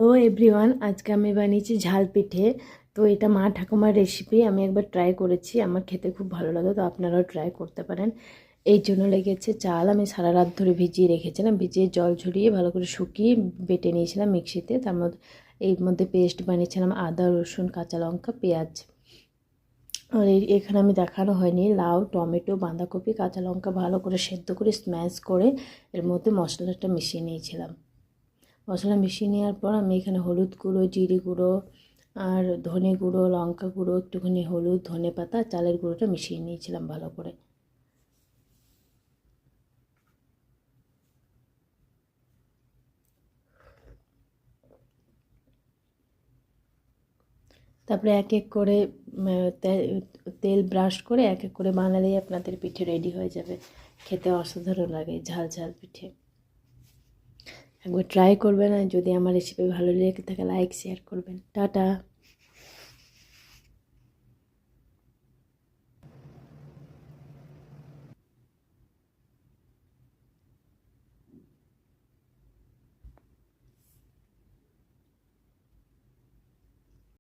তো এভরিওয়ান, আজকে আমি বানিয়েছি ঝাল পিঠে। তো এটা মা ঠাকুমার রেসিপি, আমি একবার ট্রাই করেছি, আমার খেতে খুব ভালো লাগে। তো আপনারাও ট্রাই করতে পারেন। এই জন্য লেগেছে চাল, আমি সারা রাত ধরে ভিজিয়ে রেখেছিলাম, ভিজিয়ে জল ঝরিয়ে ভালো করে শুকিয়ে বেটে নিয়েছিলাম মিক্সিতে। তার মধ্যে এর মধ্যে পেস্ট বানিয়েছিলাম আদা, রসুন, কাঁচা লঙ্কা, পেঁয়াজ। আর এখানে আমি দেখানো হয়নি, লাউ, টমেটো, বাঁধাকপি, কাঁচা লঙ্কা ভালো করে সেদ্ধ করে স্ম্যাশ করে এর মধ্যে মশলাটা মিশিয়ে নিয়েছিলাম। মশলা মিশিয়ে নেওয়ার পর আমি এখানে হলুদ গুঁড়ো, জিরে গুঁড়ো আর ধনে গুঁড়ো, লঙ্কা গুঁড়ো, একটুখানি হলুদ, ধনে পাতা, চালের গুঁড়োটা মিশিয়ে নিয়েছিলাম ভালো করে। তারপরে এক এক করে তেল ব্রাশ করে এক এক করে বানালেই আপনাদের পিঠে রেডি হয়ে যাবে। খেতে অসাধারণ লাগে ঝাল ঝাল পিঠে। একবার ট্রাই করবেন, আর যদি আমার রেসিপি ভালো লেগে থাকে লাইক শেয়ার করবেন। টাটা।